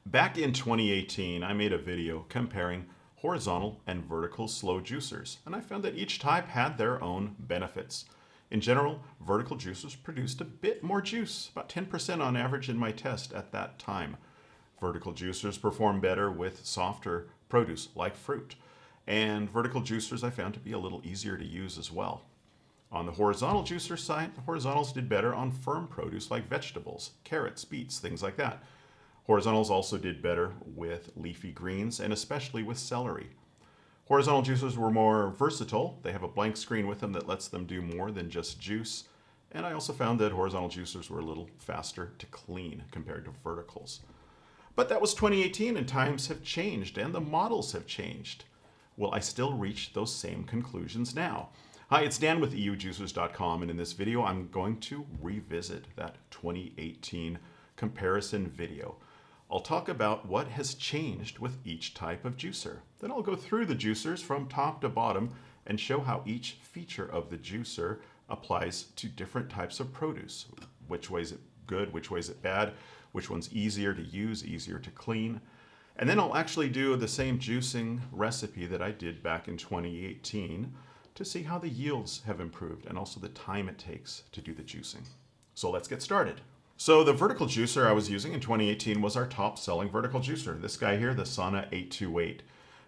Back in 2018, I made a video comparing horizontal and vertical slow juicers, and I found that each type had their own benefits. In general, vertical juicers produced a bit more juice, about 10% on average in my test at that time. Vertical juicers perform better with softer produce like fruit, and vertical juicers I found to be a little easier to use as well. On the horizontal juicer side, the horizontals did better on firm produce like vegetables, carrots, beets, things like that. Horizontals also did better with leafy greens and especially with celery. Horizontal juicers were more versatile. They have a blank screen with them that lets them do more than just juice. And I also found that horizontal juicers were a little faster to clean compared to verticals. But that was 2018 and times have changed and the models have changed. Will I still reach those same conclusions now? Hi, it's Dan with EUJUICERS.COM, and in this video I'm going to revisit that 2018 comparison video. I'll talk about what has changed with each type of juicer. Then I'll go through the juicers from top to bottom and show how each feature of the juicer applies to different types of produce. Which way is it good, which way is it bad, which one's easier to use, easier to clean. And then I'll actually do the same juicing recipe that I did back in 2018 to see how the yields have improved and also the time it takes to do the juicing. So let's get started. So the vertical juicer I was using in 2018 was our top selling vertical juicer. This guy here, the Sana 828,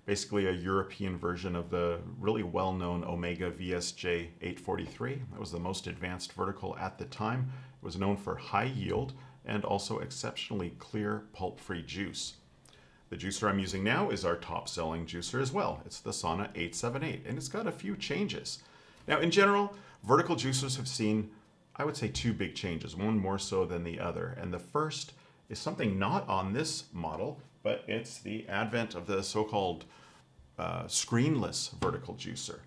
basically a European version of the really well-known Omega VSJ 843. That was the most advanced vertical at the time. It was known for high yield and also exceptionally clear pulp-free juice. The juicer I'm using now is our top selling juicer as well. It's the Sana 878 and it's got a few changes. Now in general, vertical juicers have seen, I would say, two big changes, one more so than the other. And the first is something not on this model, but it's the advent of the so-called screenless vertical juicer.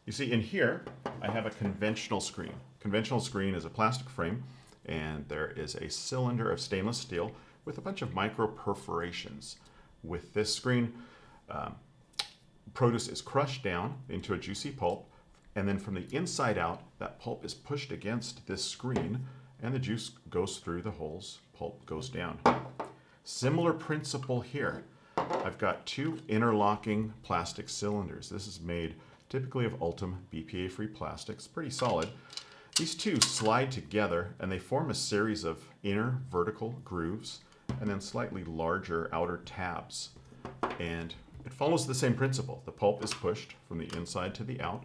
You see in here, I have a conventional screen. Conventional screen is a plastic frame and there is a cylinder of stainless steel with a bunch of micro perforations. With this screen, produce is crushed down into a juicy pulp, and then from the inside out, that pulp is pushed against this screen and the juice goes through the holes, pulp goes down. Similar principle here. I've got two interlocking plastic cylinders. This is made typically of Ultem BPA-free plastics, pretty solid. These two slide together and they form a series of inner vertical grooves and then slightly larger outer tabs. And it follows the same principle. The pulp is pushed from the inside to the out,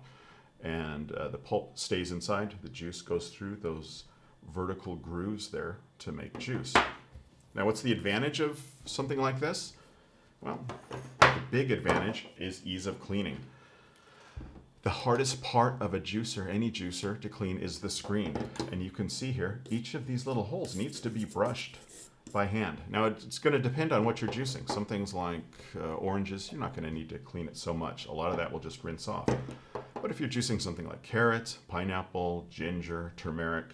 and the pulp stays inside. The juice goes through those vertical grooves there to make juice. Now, what's the advantage of something like this? Well, the big advantage is ease of cleaning. The hardest part of a juicer, any juicer, to clean is the screen. And you can see here, each of these little holes needs to be brushed by hand. Now it's going to depend on what you're juicing. Some things like oranges, you're not going to need to clean it so much. A lot of that will just rinse off. But if you're juicing something like carrots, pineapple, ginger, turmeric,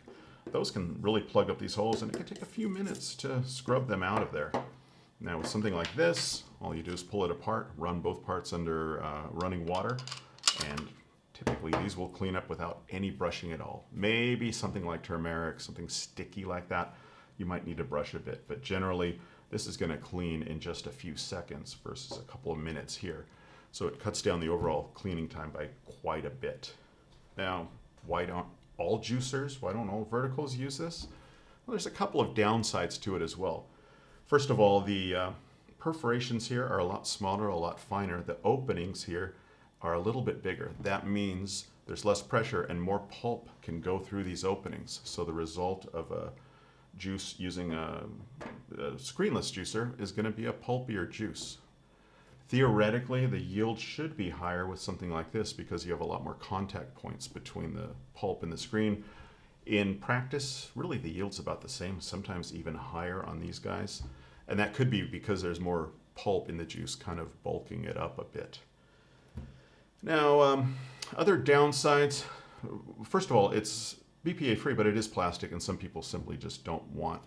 those can really plug up these holes and it can take a few minutes to scrub them out of there. Now with something like this, all you do is pull it apart, run both parts under running water, and typically these will clean up without any brushing at all. Maybe something like turmeric, something sticky like that, you might need to brush a bit, but generally this is going to clean in just a few seconds versus a couple of minutes here. So it cuts down the overall cleaning time by quite a bit. Now, why don't all juicers, why don't all verticals use this? Well, there's a couple of downsides to it as well. First of all, the perforations here are a lot smaller, a lot finer. The openings here are a little bit bigger. That means there's less pressure and more pulp can go through these openings. So the result of a juice using a screenless juicer is going to be a pulpier juice. Theoretically, the yield should be higher with something like this because you have a lot more contact points between the pulp and the screen. In practice, really the yield's about the same, sometimes even higher on these guys. And that could be because there's more pulp in the juice kind of bulking it up a bit. Now, other downsides, first of all, it's BPA free, but it is plastic, and some people simply just don't want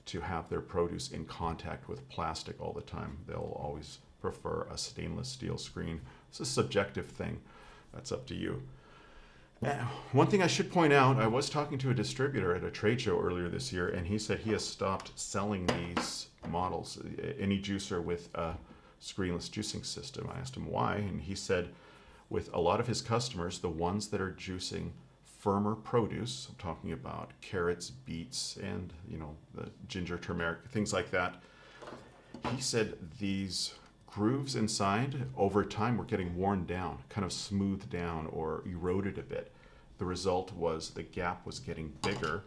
to have their produce in contact with plastic all the time. They'll always prefer a stainless steel screen. It's a subjective thing. That's up to you. One thing I should point out, I was talking to a distributor at a trade show earlier this year, and he said he has stopped selling these models, any juicer with a screenless juicing system. I asked him why, and he said with a lot of his customers, the ones that are juicing firmer produce, I'm talking about carrots, beets, and the ginger, turmeric, things like that, he said these grooves inside over time were getting worn down, kind of smoothed down or eroded a bit. The result was the gap was getting bigger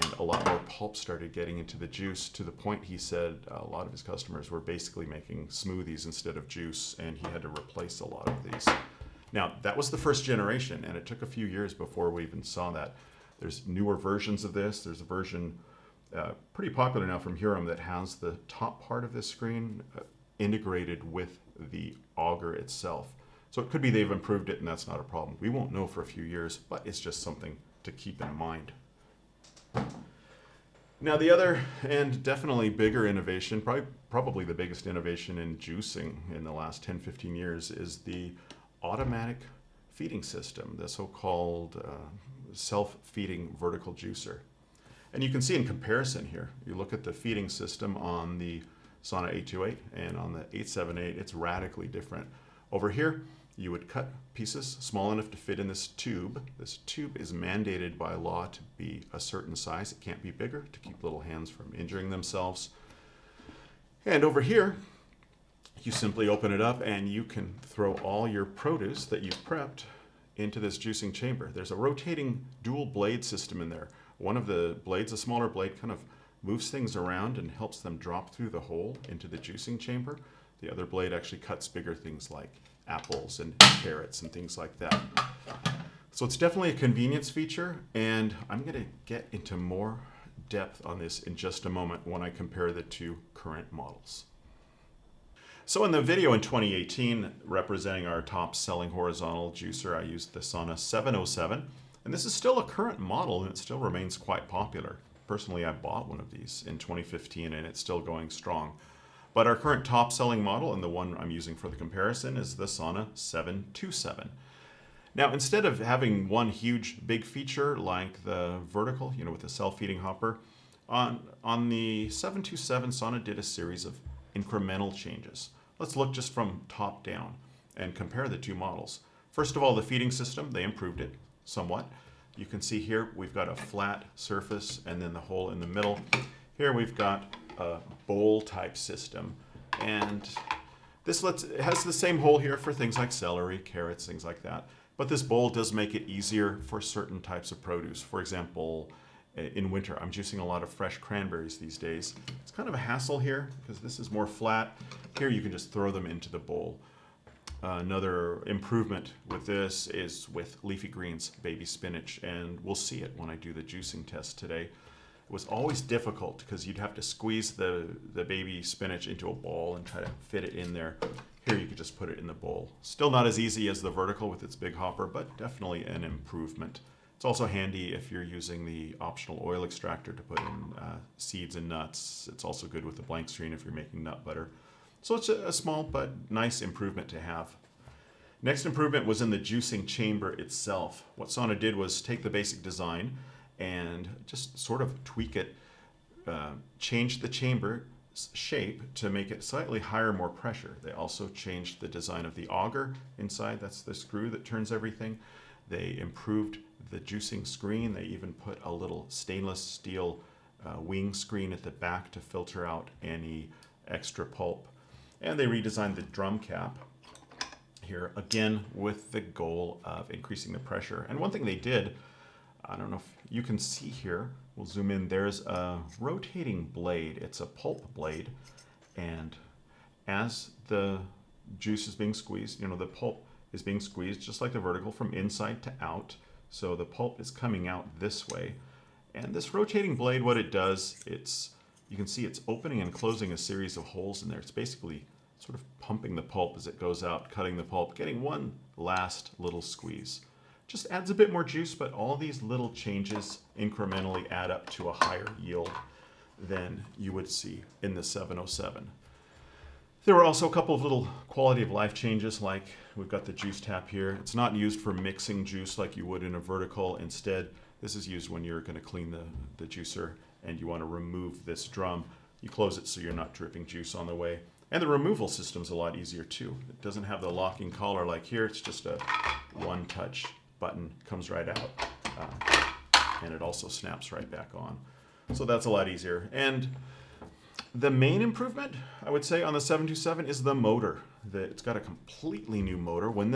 and a lot more pulp started getting into the juice, to the point he said a lot of his customers were basically making smoothies instead of juice, and he had to replace a lot of these. Now, that was the first generation, and it took a few years before we even saw that. There's newer versions of this. There's a version pretty popular now from Huron that has the top part of this screen integrated with the auger itself. So it could be they've improved it and that's not a problem. We won't know for a few years, but it's just something to keep in mind. Now the other and definitely bigger innovation, probably the biggest innovation in juicing in the last 10-15 years, is the automatic feeding system, the so-called self-feeding vertical juicer. And you can see in comparison here, you look at the feeding system on the Sauna 828 and on the 878, it's radically different. Over here, you would cut pieces small enough to fit in this tube. This tube is mandated by law to be a certain size. It can't be bigger to keep little hands from injuring themselves. And over here, you simply open it up and you can throw all your produce that you've prepped into this juicing chamber. There's a rotating dual blade system in there. One of the blades, a smaller blade, kind of moves things around and helps them drop through the hole into the juicing chamber. The other blade actually cuts bigger things like apples and carrots and things like that. So it's definitely a convenience feature, and I'm going to get into more depth on this in just a moment when I compare the two current models. So in the video in 2018 representing our top selling horizontal juicer, I used the Sauna 707, and this is still a current model and it still remains quite popular. Personally, I bought one of these in 2015 and it's still going strong. But our current top selling model, and the one I'm using for the comparison, is the Sauna 727. Now, instead of having one huge big feature like the vertical, with the self-feeding hopper, on the 727, Sauna did a series of incremental changes. Let's look just from top down and compare the two models. First of all, the feeding system, they improved it somewhat. You can see here we've got a flat surface and then the hole in the middle. Here we've got a bowl type system, and this has the same hole here for things like celery, carrots, things like that. But this bowl does make it easier for certain types of produce. For example, in winter, I'm juicing a lot of fresh cranberries these days. It's kind of a hassle here because this is more flat. Here you can just throw them into the bowl. Another improvement with this is with leafy greens, baby spinach, and we'll see it when I do the juicing test today. It was always difficult because you'd have to squeeze the baby spinach into a bowl and try to fit it in there. Here you could just put it in the bowl. Still not as easy as the vertical with its big hopper, but definitely an improvement. It's also handy if you're using the optional oil extractor to put in seeds and nuts. It's also good with the blank screen if you're making nut butter. So it's a small but nice improvement to have. Next improvement was in the juicing chamber itself. What Sauna did was take the basic design and just sort of tweak it, change the chamber shape to make it slightly higher, more pressure. They also changed the design of the auger inside. That's the screw that turns everything. They improved the juicing screen. They even put a little stainless steel wing screen at the back to filter out any extra pulp. And they redesigned the drum cap here, again, with the goal of increasing the pressure. And one thing they did, I don't know if you can see here, we'll zoom in, there's a rotating blade. It's a pulp blade. And as the juice is being squeezed, the pulp is being squeezed just like the vertical from inside to out. So the pulp is coming out this way. And this rotating blade, what it does, you can see it's opening and closing a series of holes in there. It's basically sort of pumping the pulp as it goes out, cutting the pulp, getting one last little squeeze. Just adds a bit more juice, but all these little changes incrementally add up to a higher yield than you would see in the 707. There were also a couple of little quality of life changes, like we've got the juice tap here. It's not used for mixing juice like you would in a vertical. Instead, this is used when you're going to clean the juicer and you want to remove this drum. You close it so you're not dripping juice on the way. And the removal system's a lot easier too. It doesn't have the locking collar like here. It's just a one-touch button, comes right out. And it also snaps right back on. So that's a lot easier. And the main improvement, I would say, on the 727 is the motor. It's got a completely new motor. When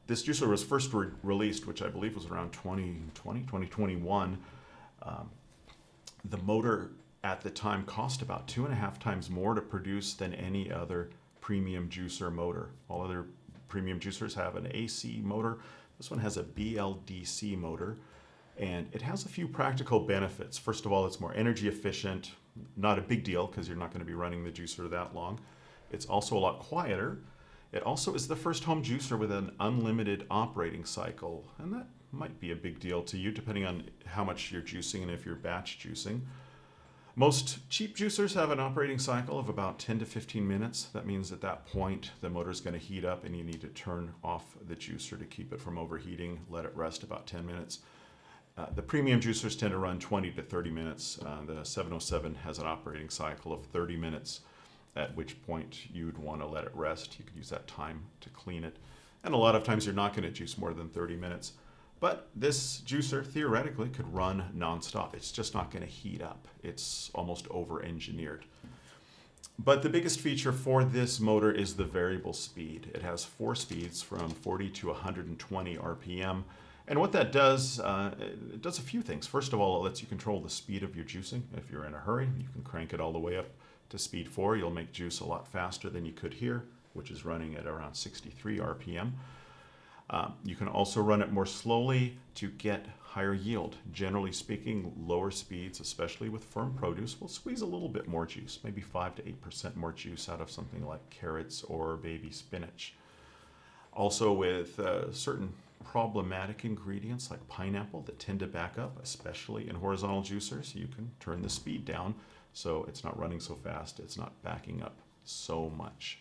this juicer was first released, which I believe was around 2021, the motor at the time cost about 2.5 times more to produce than any other premium juicer motor. All other premium juicers have an AC motor. This one has a BLDC motor, and it has a few practical benefits. First of all, it's more energy efficient. Not a big deal because you're not going to be running the juicer that long. It's also a lot quieter. It also is the first home juicer with an unlimited operating cycle, and that might be a big deal to you depending on how much you're juicing and if you're batch juicing. Most cheap juicers have an operating cycle of about 10 to 15 minutes. That means at that point the motor's going to heat up and you need to turn off the juicer to keep it from overheating, let it rest about 10 minutes. The premium juicers tend to run 20 to 30 minutes. The 707 has an operating cycle of 30 minutes, at which point you'd want to let it rest. You could use that time to clean it. And a lot of times you're not going to juice more than 30 minutes. But this juicer theoretically could run nonstop. It's just not going to heat up. It's almost over-engineered. But the biggest feature for this motor is the variable speed. It has 4 speeds from 40 to 120 RPM. And what that does, it does a few things. First of all, it lets you control the speed of your juicing. If you're in a hurry, you can crank it all the way up to speed 4. You'll make juice a lot faster than you could here, which is running at around 63 RPM. You can also run it more slowly to get higher yield. Generally speaking, lower speeds, especially with firm produce, will squeeze a little bit more juice, maybe 5 to 8% more juice out of something like carrots or baby spinach. Also with certain problematic ingredients like pineapple that tend to back up, especially in horizontal juicers, you can turn the speed down so it's not running so fast, it's not backing up so much.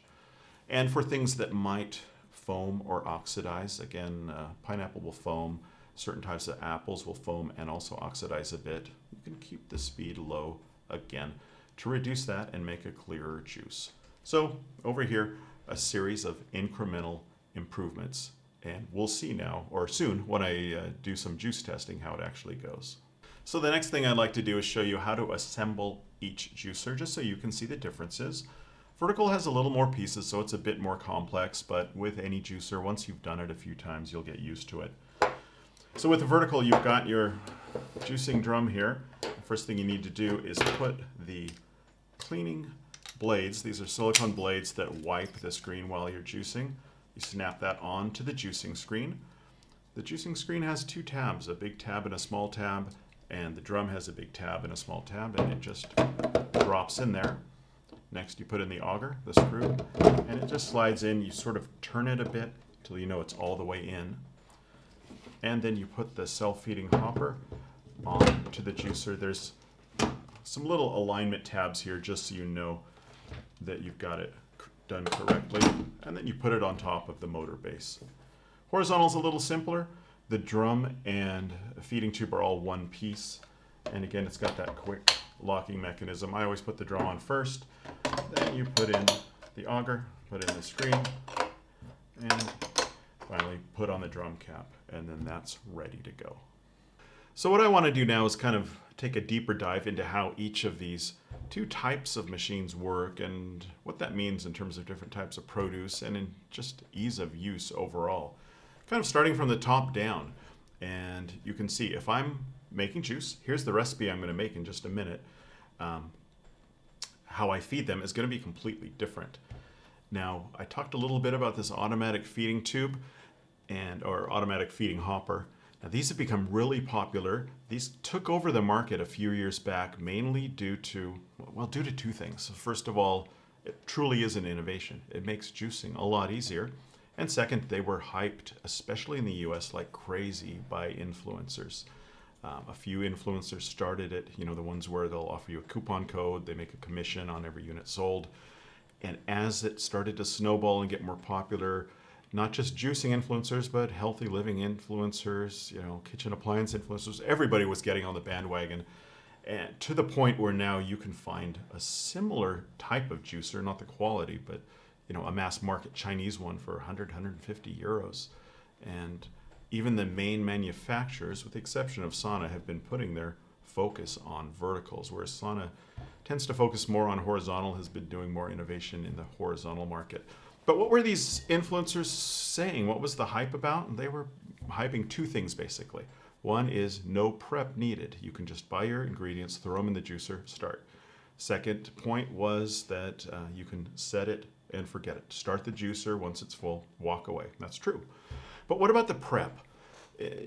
And for things that might foam or oxidize, again, pineapple will foam, certain types of apples will foam and also oxidize a bit. You can keep the speed low again to reduce that and make a clearer juice. So over here, a series of incremental improvements, and we'll see now, or soon, when I do some juice testing, how it actually goes. So the next thing I'd like to do is show you how to assemble each juicer, just so you can see the differences. Vertical has a little more pieces, so it's a bit more complex, but with any juicer, once you've done it a few times, you'll get used to it. So with the vertical, you've got your juicing drum here. The first thing you need to do is put the cleaning blades, these are silicone blades that wipe the screen while you're juicing. You snap that onto the juicing screen. The juicing screen has 2 tabs, a big tab and a small tab, and the drum has a big tab and a small tab, and it just drops in there. Next, you put in the auger, the screw, and it just slides in. You sort of turn it a bit until you know it's all the way in. And then you put the self-feeding hopper onto the juicer. There's some little alignment tabs here just so you know that you've got it done correctly. And then you put it on top of the motor base. Horizontal is a little simpler. The drum and feeding tube are all one piece. And again, it's got that quick locking mechanism. I always put the drum on first. Then you put in the auger, put in the screen, and finally put on the drum cap, and then that's ready to go. So what I want to do now is kind of take a deeper dive into how each of these 2 types of machines work and what that means in terms of different types of produce and in just ease of use overall. Kind of starting from the top down. And you can see if I'm making juice, here's the recipe I'm going to make in just a minute. How I feed them is going to be completely different. Now, I talked a little bit about this automatic feeding tube or automatic feeding hopper. Now, these have become really popular. These took over the market a few years back, mainly due to 2 things. First of all, it truly is an innovation. It makes juicing a lot easier. And second, they were hyped, especially in the US, like crazy by influencers. A few influencers started it, the ones where they'll offer you a coupon code, they make a commission on every unit sold. And as it started to snowball and get more popular, not just juicing influencers, but healthy living influencers, kitchen appliance influencers, everybody was getting on the bandwagon. And to the point where now you can find a similar type of juicer, not the quality, but a mass market Chinese one for 100, 150 euros. And even the main manufacturers, with the exception of Sana, have been putting their focus on verticals, whereas Sana tends to focus more on horizontal, has been doing more innovation in the horizontal market. But what were these influencers saying? What was the hype about? They were hyping two things, basically. One is no prep needed. You can just buy your ingredients, throw them in the juicer, start. Second point was that you can set it and forget it. Start the juicer, once it's full, walk away. That's true. But what about the prep?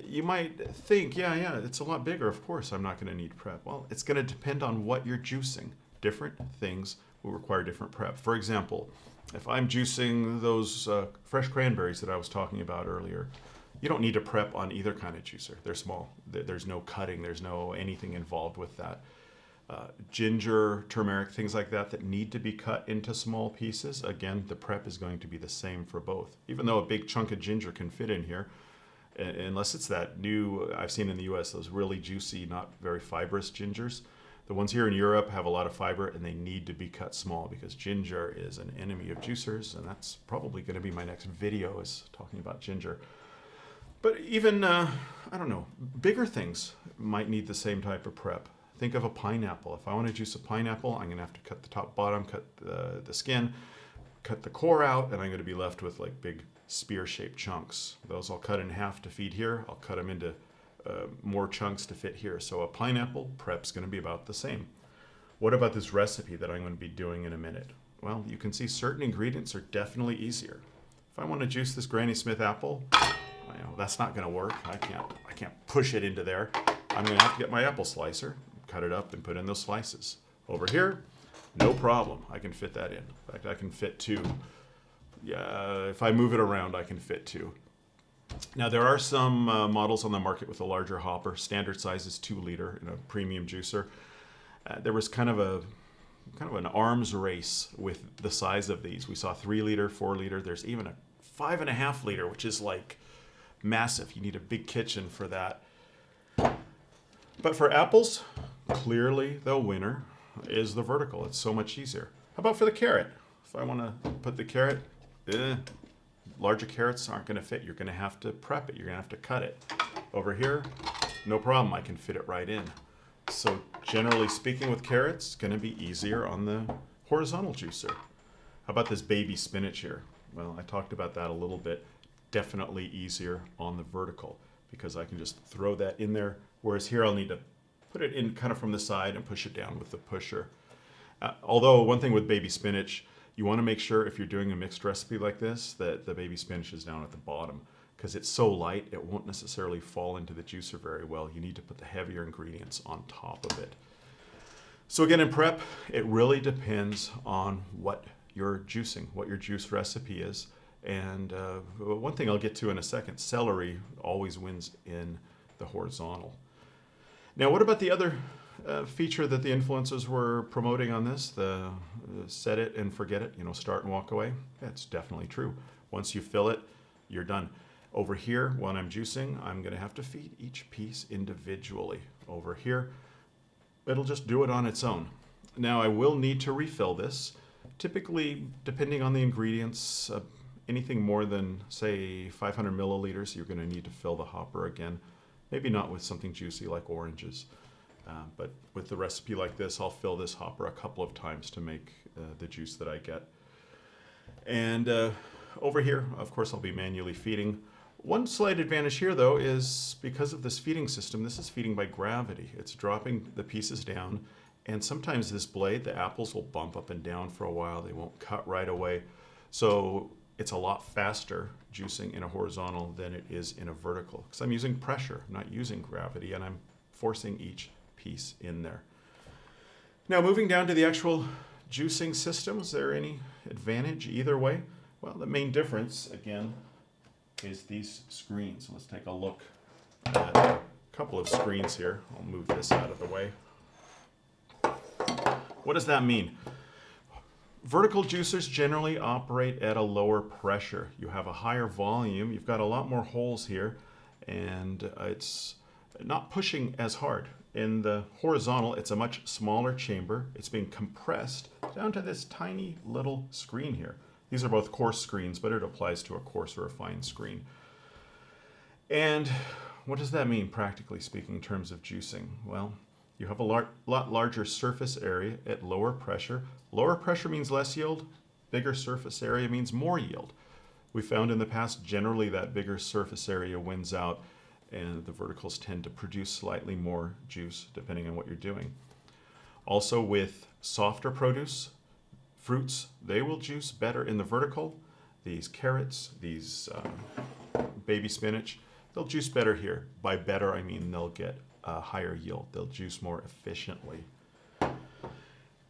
You might think, yeah, it's a lot bigger. Of course, I'm not going to need prep. Well, it's going to depend on what you're juicing. Different things will require different prep. For example, if I'm juicing those fresh cranberries that I was talking about earlier, you don't need to prep on either kind of juicer. They're small. There's no cutting. There's no anything involved with that. Ginger, turmeric, things like that need to be cut into small pieces. Again, the prep is going to be the same for both. Even though a big chunk of ginger can fit in here, unless it's that new, I've seen in the US, those really juicy, not very fibrous gingers. The ones here in Europe have a lot of fiber and they need to be cut small because ginger is an enemy of juicers, and that's probably going to be my next video, is talking about ginger. But even, bigger things might need the same type of prep. Think of a pineapple. If I want to juice a pineapple, I'm going to have to cut the top, bottom, cut the skin, cut the core out, and I'm going to be left with like big spear-shaped chunks. Those I'll cut in half to feed here. I'll cut them into more chunks to fit here. So a pineapple prep's going to be about the same. What about this recipe that I'm going to be doing in a minute? Well, you can see certain ingredients are definitely easier. If I want to juice this Granny Smith apple, that's not going to work. I can't push it into there. I'm going to have to get my apple slicer, cut it up, and put in those slices. Over here, no problem. I can fit that in. In fact, I can fit two. Yeah, if I move it around, I can fit two. Now, there are some models on the market with a larger hopper. Standard size is 2 liter in a premium juicer. There was kind of an arms race with the size of these. We saw 3 liter, 4 liter. There's even a 5.5 liter, which is like massive. You need a big kitchen for that. But for apples, clearly the winner is the vertical. It's so much easier. How about for the carrot? If I want to put the carrot, larger carrots aren't going to fit. You're going to have to prep it. You're going to have to cut it. Over here, no problem. I can fit it right in. So generally speaking with carrots, it's going to be easier on the horizontal juicer. How about this baby spinach here? Well, I talked about that a little bit. Definitely easier on the vertical because I can just throw that in there. Whereas here I'll need to put it in kind of from the side and push it down with the pusher. Although one thing with baby spinach, you want to make sure if you're doing a mixed recipe like this that the baby spinach is down at the bottom because it's so light it won't necessarily fall into the juicer very well. You need to put the heavier ingredients on top of it. So again, in prep, it really depends on what you're juicing, what your juice recipe is. And one thing I'll get to in a second, celery always wins in the horizontal. Now, what about the other feature that the influencers were promoting on this, the set it and forget it, start and walk away? That's definitely true. Once you fill it, you're done. Over here, when I'm juicing, I'm going to have to feed each piece individually. Over here, it'll just do it on its own. Now, I will need to refill this. Typically, depending on the ingredients, anything more than, say, 500 milliliters, you're going to need to fill the hopper again. Maybe not with something juicy like oranges. But with the recipe like this, I'll fill this hopper a couple of times to make the juice that I get. And over here, of course, I'll be manually feeding. One slight advantage here, though, is because of this feeding system, this is feeding by gravity. It's dropping the pieces down. And sometimes this blade, the apples will bump up and down for a while. They won't cut right away. So it's a lot faster juicing in a horizontal than it is in a vertical because I'm using pressure, I'm not using gravity, and I'm forcing each piece in there. Now, moving down to the actual juicing system, is there any advantage either way? Well, the main difference, again, is these screens. Let's take a look at a couple of screens here. I'll move this out of the way. What does that mean? Vertical juicers generally operate at a lower pressure. You have a higher volume, you've got a lot more holes here, and it's not pushing as hard. In the horizontal, it's a much smaller chamber. It's being compressed down to this tiny little screen here. These are both coarse screens, but it applies to a coarse or a fine screen. And what does that mean, practically speaking, in terms of juicing? Well, you have a lot larger surface area at lower pressure. Lower pressure means less yield. Bigger surface area means more yield. We found in the past, generally, that bigger surface area wins out, and the verticals tend to produce slightly more juice, depending on what you're doing. Also, with softer produce, fruits, they will juice better in the vertical. These carrots, these baby spinach, they'll juice better here. By better, I mean they'll get a higher yield. They'll juice more efficiently.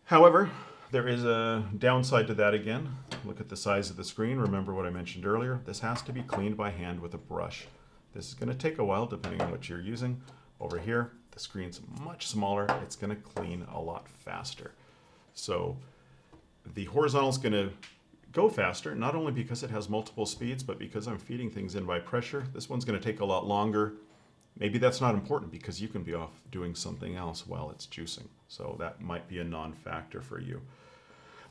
However, there is a downside to that again. Look at the size of the screen. Remember what I mentioned earlier. This has to be cleaned by hand with a brush. This is going to take a while depending on what you're using. Over here, the screen's much smaller. It's going to clean a lot faster. So the horizontal is going to go faster, not only because it has multiple speeds, but because I'm feeding things in by pressure. This one's going to take a lot longer. Maybe that's not important because you can be off doing something else while it's juicing. So that might be a non-factor for you.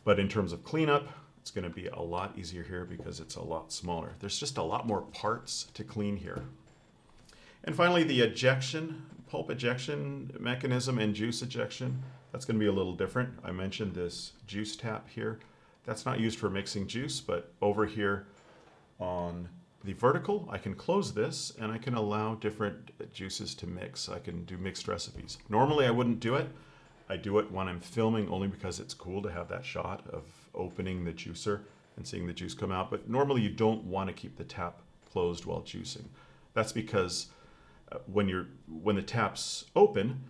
But in terms of cleanup, it's going to be a lot easier here because it's a lot smaller. There's just a lot more parts to clean here. And finally, the ejection, pulp ejection mechanism and juice ejection, that's going to be a little different. I mentioned this juice tap here. That's not used for mixing juice, but over here on the vertical, I can close this and I can allow different juices to mix. I can do mixed recipes. Normally I wouldn't do it. I do it when I'm filming only because it's cool to have that shot of opening the juicer and seeing the juice come out. But normally you don't want to keep the tap closed while juicing. That's because when the tap's open,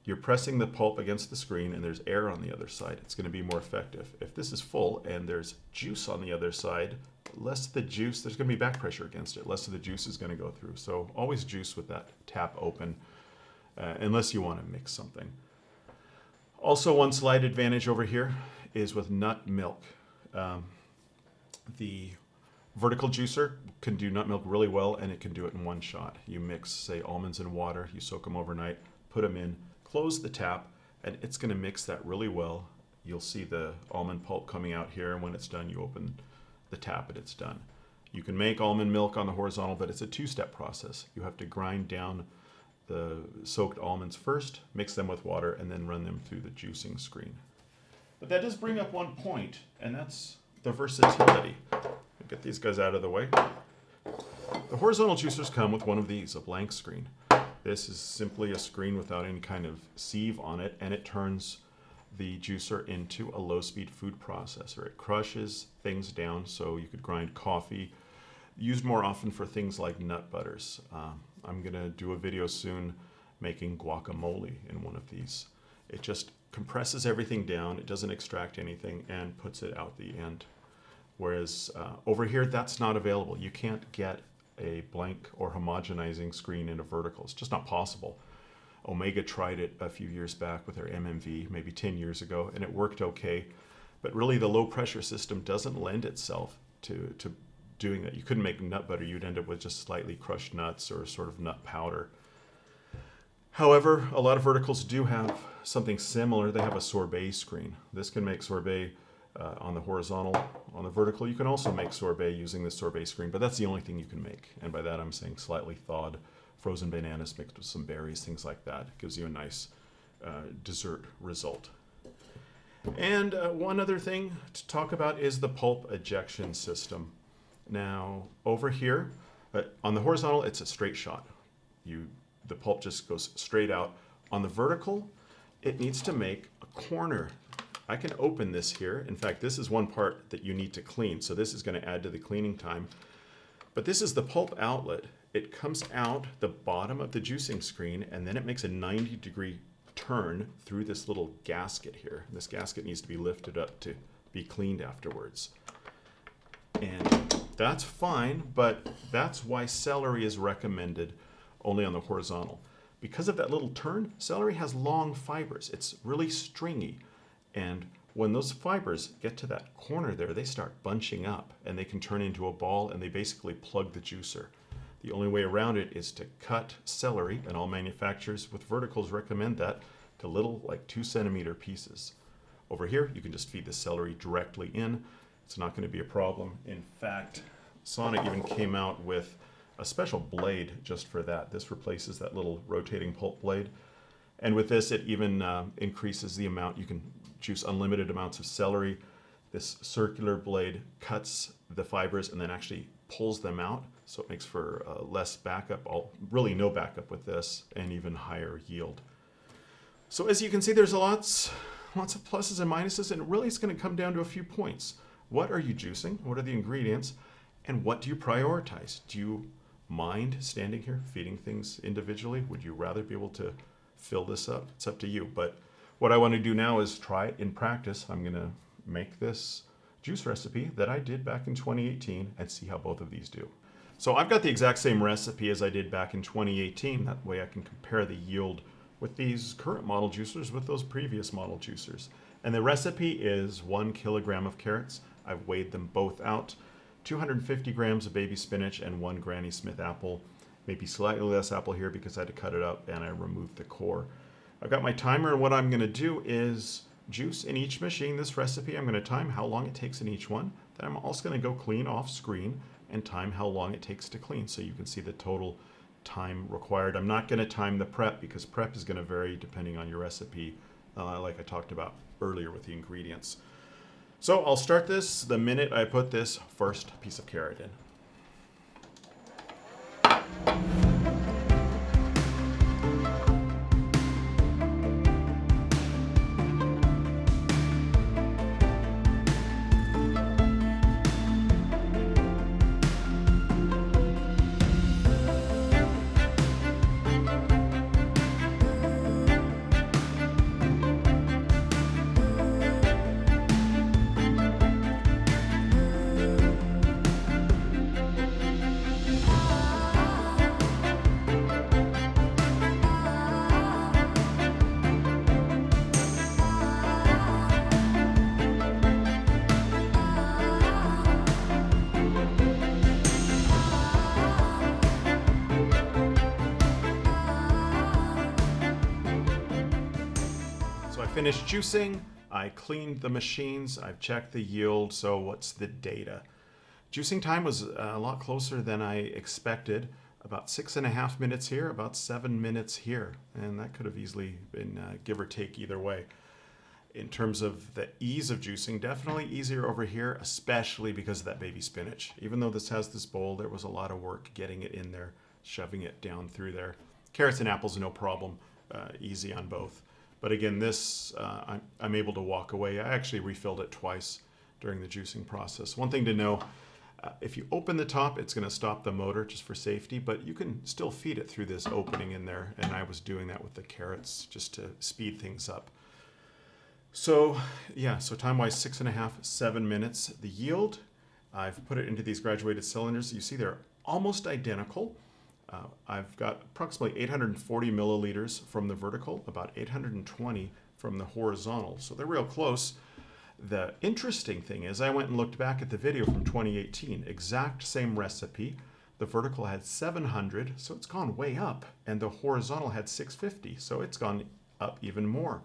you're pressing the pulp against the screen and there's air on the other side. It's going to be more effective. If this is full and there's juice on the other side, less of the juice, there's going to be back pressure against it. Less of the juice is going to go through. So always juice with that tap open, unless you want to mix something. Also, one slight advantage over here is with nut milk. The vertical juicer can do nut milk really well, and it can do it in one shot. You mix, say, almonds in water, you soak them overnight, put them in, close the tap, and it's going to mix that really well. You'll see the almond pulp coming out here, and when it's done, you open the tap and it's done. You can make almond milk on the horizontal, but it's a two-step process. You have to grind down the soaked almonds first, mix them with water, and then run them through the juicing screen. But that does bring up one point, and that's the versatility. I'll get these guys out of the way. The horizontal juicers come with one of these, a blank screen. This is simply a screen without any kind of sieve on it, and it turns the juicer into a low-speed food processor. It crushes things down so you could grind coffee, used more often for things like nut butters. I'm going to do a video soon making guacamole in one of these. It just compresses everything down, it doesn't extract anything, and puts it out the end. Whereas over here, that's not available. You can't get a blank or homogenizing screen in a vertical. It's just not possible. Omega tried it a few years back with their MMV, maybe 10 years ago, and it worked okay. But really, the low pressure system doesn't lend itself to doing that. You couldn't make nut butter. You'd end up with just slightly crushed nuts or sort of nut powder. However, a lot of verticals do have something similar. They have a sorbet screen. This can make sorbet on the horizontal. On the vertical, you can also make sorbet using the sorbet screen, but that's the only thing you can make. And by that, I'm saying slightly thawed frozen bananas mixed with some berries, things like that. It gives you a nice dessert result. And one other thing to talk about is the pulp ejection system. Now, over here, on the horizontal, it's a straight shot. The pulp just goes straight out. On the vertical, it needs to make a corner. I can open this here. In fact, this is one part that you need to clean, so this is going to add to the cleaning time. But this is the pulp outlet. It comes out the bottom of the juicing screen, and then it makes a 90-degree turn through this little gasket here. This gasket needs to be lifted up to be cleaned afterwards. And that's fine, but that's why celery is recommended only on the horizontal. Because of that little turn, celery has long fibers. It's really stringy. And when those fibers get to that corner there, they start bunching up and they can turn into a ball and they basically plug the juicer. The only way around it is to cut celery, and all manufacturers with verticals recommend that, to little, like 2 centimeter pieces. Over here, you can just feed the celery directly in. It's not going to be a problem. In fact, Sonic even came out with a special blade just for that. This replaces that little rotating pulp blade. And with this, it even increases the amount. You can juice unlimited amounts of celery. This circular blade cuts the fibers and then actually pulls them out. So it makes for less backup, really no backup with this, and even higher yield. So as you can see, there's lots of pluses and minuses, and really it's going to come down to a few points. What are you juicing? What are the ingredients? And what do you prioritize? Do you mind standing here feeding things individually? Would you rather be able to fill this up? It's up to you. But what I want to do now is try it in practice. I'm going to make this juice recipe that I did back in 2018 and see how both of these do. So I've got the exact same recipe as I did back in 2018. That way I can compare the yield with these current model juicers with those previous model juicers. And the recipe is 1 kilogram of carrots. I've weighed them both out. 250 grams of baby spinach and 1 Granny Smith apple. Maybe slightly less apple here because I had to cut it up and I removed the core. I've got my timer, and what I'm going to do is juice in each machine this recipe. I'm going to time how long it takes in each one. Then I'm also going to go clean off screen and time how long it takes to clean so you can see the total time required. I'm not going to time the prep because prep is going to vary depending on your recipe, like I talked about earlier with the ingredients. So I'll start this the minute I put this first piece of carrot in. Finished juicing, I cleaned the machines, I've checked the yield, so what's the data? Juicing time was a lot closer than I expected, about 6.5 minutes here, about 7 minutes here, and that could have easily been give or take either way. In terms of the ease of juicing, definitely easier over here, especially because of that baby spinach. Even though this has this bowl, there was a lot of work getting it in there, shoving it down through there. Carrots and apples, no problem, easy on both. But again, this, I'm able to walk away. I actually refilled it twice during the juicing process. One thing to know, if you open the top, it's going to stop the motor just for safety, but you can still feed it through this opening in there. And I was doing that with the carrots just to speed things up. So yeah, so time-wise, 6.5, 7 minutes. The yield, I've put it into these graduated cylinders. You see they're almost identical. I've got approximately 840 milliliters from the vertical, about 820 from the horizontal. So they're real close. The interesting thing is I went and looked back at the video from 2018, exact same recipe. The vertical had 700, so it's gone way up, and the horizontal had 650, so it's gone up even more.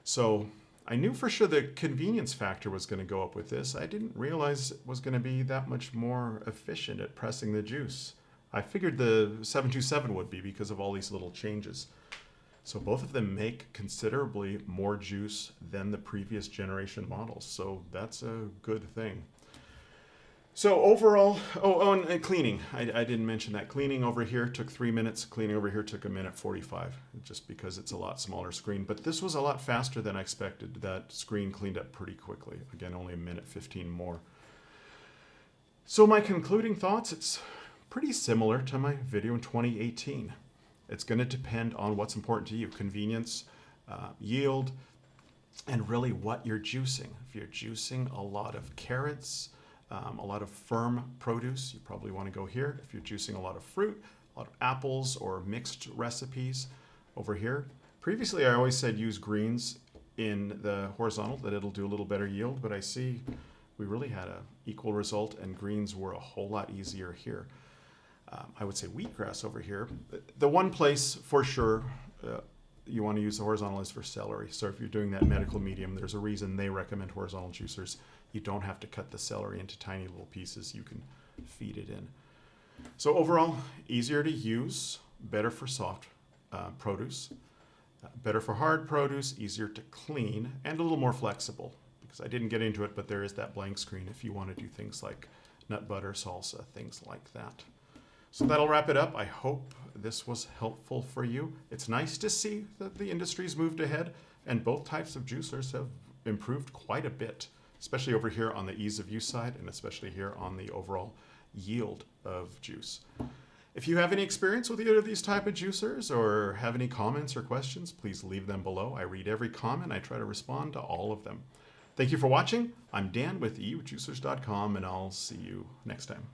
So I knew for sure the convenience factor was going to go up with this. I didn't realize it was going to be that much more efficient at pressing the juice. I figured the 727 would be because of all these little changes. So both of them make considerably more juice than the previous generation models. So that's a good thing. So overall, and cleaning. I didn't mention that. Cleaning over here took 3 minutes. Cleaning over here took 1:45, just because it's a lot smaller screen. But this was a lot faster than I expected. That screen cleaned up pretty quickly. Again, only 1:15 more. So my concluding thoughts, it's pretty similar to my video in 2018. It's going to depend on what's important to you. Convenience, yield, and really what you're juicing. If you're juicing a lot of carrots, a lot of firm produce, you probably want to go here. If you're juicing a lot of fruit, a lot of apples or mixed recipes, over here. Previously, I always said use greens. in the horizontal that it'll do a little better yield, but I see we really had a equal result, and greens were a whole lot easier here. I would say wheatgrass over here. The one place for sure you want to use the horizontal is for celery. So if you're doing that medical medium, there's a reason they recommend horizontal juicers. You don't have to cut the celery into tiny little pieces. You can feed it in. So overall, easier to use, better for soft produce, better for hard produce, easier to clean, and a little more flexible. Because I didn't get into it, but there is that blank screen if you want to do things like nut butter, salsa, things like that. So that'll wrap it up. I hope this was helpful for you. It's nice to see that the industry's moved ahead, and both types of juicers have improved quite a bit, especially over here on the ease of use side, and especially here on the overall yield of juice. If you have any experience with either of these type of juicers or have any comments or questions, please leave them below. I read every comment. I try to respond to all of them. Thank you for watching. I'm Dan with EUJUICERS.COM, and I'll see you next time.